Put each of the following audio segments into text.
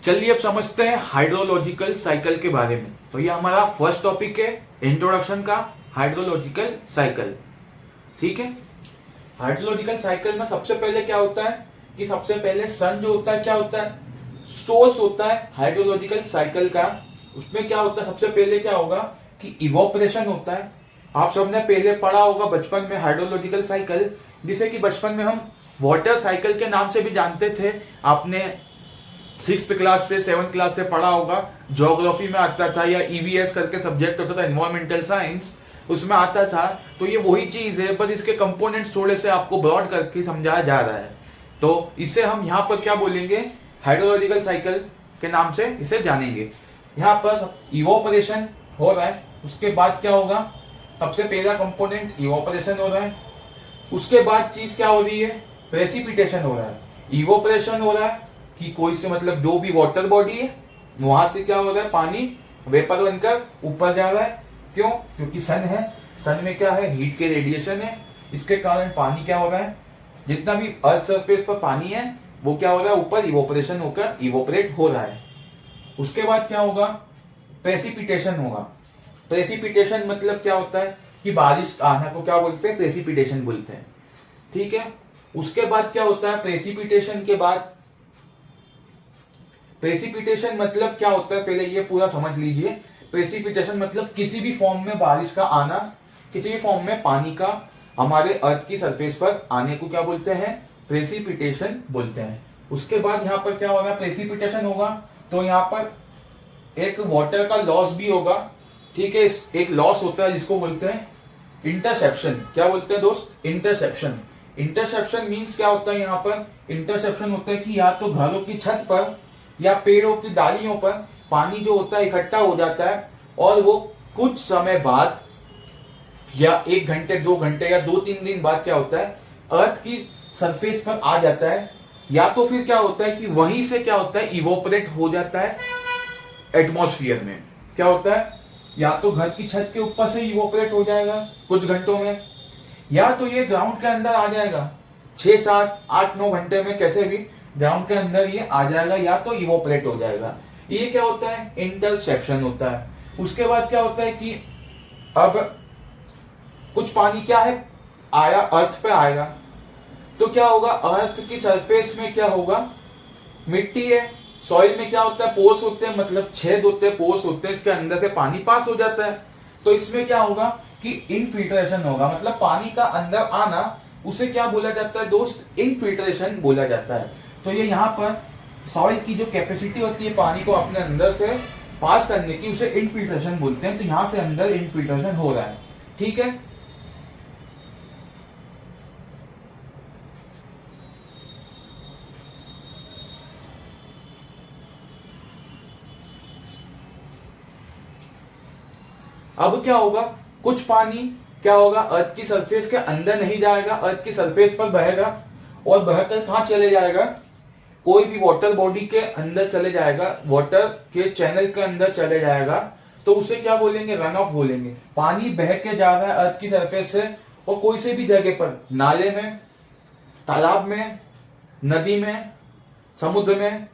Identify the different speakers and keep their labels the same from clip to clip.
Speaker 1: चलिए अब समझते हैं हाइड्रोलॉजिकल साइकिल के बारे में। तो ये हमारा फर्स्ट टॉपिक है इंट्रोडक्शन का, हाइड्रोलॉजिकल साइकिल। ठीक है, हाइड्रोलॉजिकल साइकिल में सबसे पहले क्या होता है कि सबसे पहले सन जो होता है क्या होता है, सोर्स होता है हाइड्रोलॉजिकल साइकिल का। उसमें क्या होता है, सबसे पहले क्या होगा कि इवोपरेशन होता है। आप सबने पहले पढ़ा होगा बचपन में हाइड्रोलॉजिकल साइकिल, जिसे कि बचपन में हम वाटर साइकिल के नाम से भी जानते थे। आपने 6th क्लास से 7th क्लास से पढ़ा होगा, ज्योग्राफी में आता था या ईवीएस करके सब्जेक्ट होता था, एनवायरमेंटल साइंस, उसमें आता था। तो ये वही चीज है, बस इसके कंपोनेंट्स थोड़े से आपको ब्रॉड करके समझाया जा रहा है। तो इसे हम यहाँ पर क्या बोलेंगे, हाइड्रोलॉजिकल साइकिल के नाम से इसे जानेंगे। यहाँ पर इवोपरेशन हो रहा है, उसके बाद क्या होगा, सबसे पहला कंपोनेंट इवोपरेशन हो रहा है। उसके बाद चीज क्या हो रही है, प्रेसिपिटेशन हो रहा है। इवोपरेशन हो रहा है कि कोई से मतलब जो भी वाटर बॉडी है वहां से क्या हो रहा है, पानी वेपर बनकर ऊपर जा रहा है। क्यों? क्योंकि सन है, सन में क्या है, हीट के रेडिएशन है, इसके कारण पानी क्या हो रहा है, जितना भी अर्थ सरफेस पर पानी है वो क्या हो रहा है, ऊपर इवोपरेशन होकर इवोपरेट हो रहा है। उसके बाद क्या होगा, प्रेसिपिटेशन होगा। प्रेसिपिटेशन मतलब क्या होता है कि बारिश आना को क्या बोलते हैं, प्रेसिपिटेशन बोलते हैं। ठीक है, उसके बाद क्या होता है, प्रेसिपिटेशन के बाद, प्रेसिपिटेशन मतलब क्या होता है पहले ये पूरा समझ लीजिए। प्रेसिपिटेशन मतलब किसी भी फॉर्म में बारिश का आना, किसी भी फॉर्म में पानी का हमारे अर्थ की सरफेस पर आने को क्या बोलते हैं, प्रेसिपिटेशन बोलते हैं। उसके बाद यहाँ पर क्या होगा, प्रेसिपिटेशन होगा तो यहाँ पर एक वाटर का लॉस भी होगा। ठीक है, एक लॉस होता है जिसको बोलते हैं इंटरसेप्शन। क्या बोलते हैं दोस्त, इंटरसेप्शन। इंटरसेप्शन मीन्स क्या होता है, यहाँ पर इंटरसेप्शन होता है कि या तो घरों की छत पर या पेड़ों की डालियों पर पानी जो होता है इकट्ठा हो जाता है और वो कुछ समय बाद या 1 घंटे 2 घंटे या 2-3 दिन बाद क्या होता है, अर्थ की सरफेस पर आ जाता है। या तो फिर क्या होता है कि वहीं से क्या होता है, इवोपरेट हो जाता है एटमॉस्फेयर में। क्या होता है, या तो घर की छत के ऊपर से इवोपरेट हो जाएगा कुछ घंटों में, या तो ये ग्राउंड के अंदर आ जाएगा 6, 7, 8, 9 घंटे में, कैसे भी ग्राउंड के अंदर ये आ जाएगा, या तो इवोपरेट हो जाएगा। ये क्या होता है, इंटरसेप्शन होता है। उसके बाद क्या होता है कि अब कुछ पानी क्या है, आया अर्थ पे आएगा तो क्या होगा, अर्थ की सरफेस में क्या होगा, मिट्टी है, सॉइल में क्या होता है, पोर्स होते हैं, मतलब छेद होते हैं, पोर्स होते हैं, इसके अंदर से पानी पास हो जाता है। तो इसमें क्या होगा कि इनफिल्ट्रेशन होगा, मतलब पानी का अंदर आना, उसे क्या बोला जाता है दोस्त, इनफिल्ट्रेशन बोला जाता है। तो ये यहाँ पर सॉइल की जो कैपेसिटी होती है पानी को अपने अंदर से पास करने की, उसे इनफिल्ट्रेशन बोलते हैं। तो यहां से अंदर इनफिल्ट्रेशन हो रहा है। ठीक है, अब क्या होगा, कुछ पानी क्या होगा, अर्थ की सरफेस के अंदर नहीं जाएगा, अर्थ की सरफेस पर बहेगा और बहकर कहां चले जाएगा, कोई भी वाटर बॉडी के अंदर चले जाएगा, वाटर के चैनल के अंदर चले जाएगा। तो उसे क्या बोलेंगे, रन ऑफ बोलेंगे। पानी बह के जा रहा है अर्थ की सरफेस से और कोई से भी जगह पर, नाले में, तालाब में, नदी में, समुद्र में,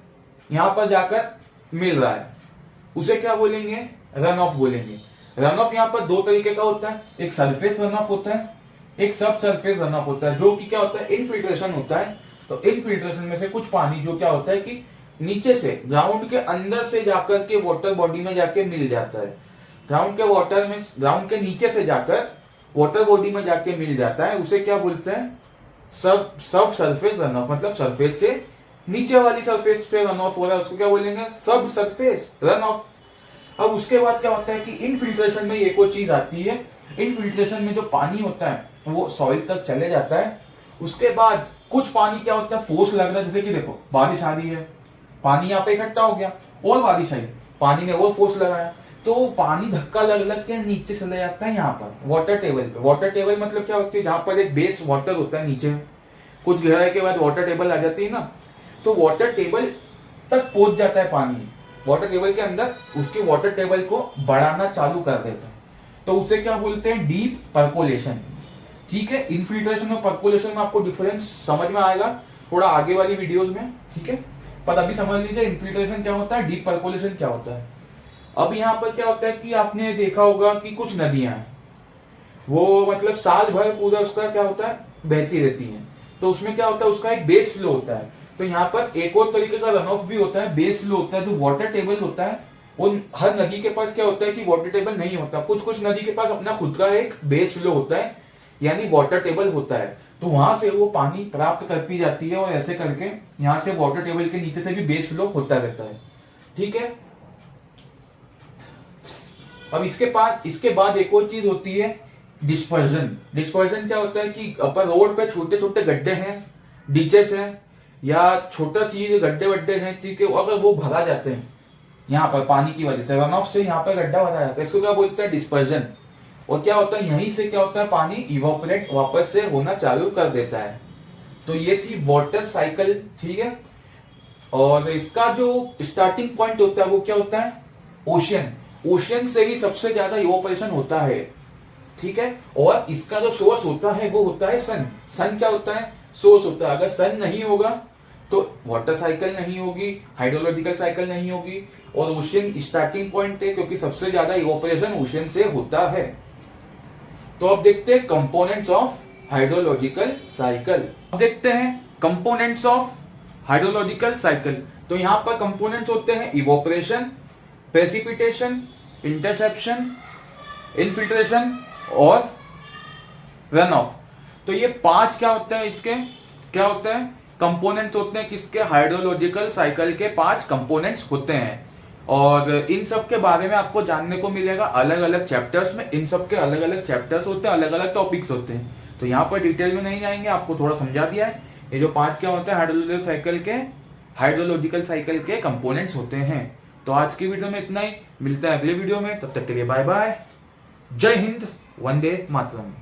Speaker 1: यहां पर जाकर मिल रहा है, उसे क्या बोलेंगे, रन ऑफ बोलेंगे। रन ऑफ यहाँ पर 2 तरीके का होता है, एक सरफेस रन ऑफ होता है, एक सब सरफेस रन ऑफ होता है, जो कि क्या होता है, इनफिल्ट्रेशन होता है। तो इनफिल्ट्रेशन में से कुछ पानी जो क्या होता है कि नीचे से, ग्राउंड के अंदर से जाकर के वाटर बॉडी में जाके मिल जाता है, ग्राउंड के वाटर में, ग्राउंड के नीचे से जाकर वाटर बॉडी में जाके मिल जाता है, उसे क्या बोलते हैं, सब सरफेस रन ऑफ। मतलब सरफेस के नीचे वाली सरफेस पे रन ऑफ हो रहा है, उसको क्या बोलेंगे, सब सरफेस रन ऑफ। अब उसके बाद क्या होता है कि इनफिल्ट्रेशन में एक और चीज आती है, इनफिल्ट्रेशन में जो पानी होता है वो सॉइल तक चले जाता है। उसके बाद कुछ पानी क्या होता है, फोर्स लग रहा है, जैसे कि देखो बारिश आ रही है, पानी यहाँ पे इकट्ठा हो गया और बारिश आई, पानी ने और फोर्स लगाया, तो पानी धक्का लग लग के नीचे चले जाता है यहाँ पर वाटर टेबल पे। वाटर टेबल मतलब क्या होती है, जहां पर एक बेस वाटर होता है नीचे, कुछ गहराई के बाद वाटर टेबल आ जाती है ना, तो वाटर टेबल तक पहुंच जाता है पानी, वाटर टेबल के अंदर उसके वाटर टेबल को बढ़ाना चालू कर देता है। तो उसे क्या बोलते हैं, डीप परकोलेशन। ठीक है, इनफिल्ट्रेशन और परकोलेशन में आपको डिफरेंस समझ में आएगा थोड़ा आगे वाली वीडियोस में। ठीक है, पर अभी समझ लीजिए इन्फिल्ट्रेशन क्या होता है, डीप परकोलेशन क्या होता है। अब यहाँ पर क्या होता है कि आपने देखा होगा कि कुछ नदियां हैं, वो मतलब साल भर पूरा उसका क्या होता है, बहती रहती हैं। तो उसमें क्या होता है, उसका एक बेस फ्लो होता है। तो यहाँ पर एक और तरीके का रन ऑफ भी होता है, बेस फ्लो होता है। जो वाटर टेबल होता है, वो हर नदी के पास क्या होता है कि वाटर टेबल नहीं होता, कुछ कुछ नदी के पास अपना खुद का एक बेस फ्लो होता है, यानी वाटर टेबल होता है। तो वहां से वो पानी प्राप्त करती जाती है, और ऐसे करके यहाँ से वाटर टेबल के नीचे से भी बेस फ्लो होता रहता है। ठीक है। अब इसके बाद एक और चीज होती है, डिस्पर्जन। डिस्पर्जन क्या होता है कि अपन रोड पे छोटे छोटे गड्ढे हैं, डीचेस हैं, या छोटा चीज गड्ढे वड्ढे हैं, ठीक है, अगर वो भरा जाते हैं यहाँ पर पानी की वजह से, रन ऑफ से यहाँ पर गड्ढा भरा जाता है, इसको क्या बोलते हैं, डिस्पर्जन। और क्या होता है, यहीं से क्या होता है, पानी इवोपरेट वापस से होना चालू कर देता है। तो ये थी वाटर साइकिल। ठीक है। और इसका जो स्टार्टिंग पॉइंट होता है वो क्या होता है, ओशियन। ओशियन से ही सबसे ज्यादा इवोपरेशन होता है। ठीक है। और इसका जो सोर्स होता है वो होता है सन। सन क्या होता है, सोर्स होता है। अगर सन नहीं होगा तो वाटर साइकिल नहीं होगी, हाइड्रोलॉजिकल साइकिल नहीं होगी, और ओशियन स्टार्टिंग पॉइंट है, क्योंकि सबसे ज्यादा इवोपरेशन ओशियन से होता है। तो अब देखते हैं कंपोनेंट्स ऑफ हाइड्रोलॉजिकल साइकिल। अब देखते हैं कंपोनेंट्स ऑफ हाइड्रोलॉजिकल साइकिल। तो यहां पर कंपोनेंट्स होते हैं इवोपरेशन, प्रेसिपिटेशन, इंटरसेप्शन, इनफिल्ट्रेशन और रन ऑफ। तो ये 5 क्या होते हैं, इसके क्या होते हैं, कंपोनेंट्स होते हैं। किसके, हाइड्रोलॉजिकल साइकिल के 5 कंपोनेंट्स होते हैं। और इन सब के बारे में आपको जानने को मिलेगा अलग अलग चैप्टर्स में। इन सब के अलग अलग चैप्टर्स होते हैं, अलग अलग टॉपिक्स होते हैं। तो यहाँ पर डिटेल में नहीं जाएंगे, आपको थोड़ा समझा दिया है। ये जो 5 क्या होते हैं, हाइड्रोलॉजिकल साइकिल के कंपोनेंट्स होते हैं। तो आज की वीडियो में इतना ही, मिलता है अगले वीडियो में, तब तक के लिए बाय बाय, जय हिंद, वंदे मातरम।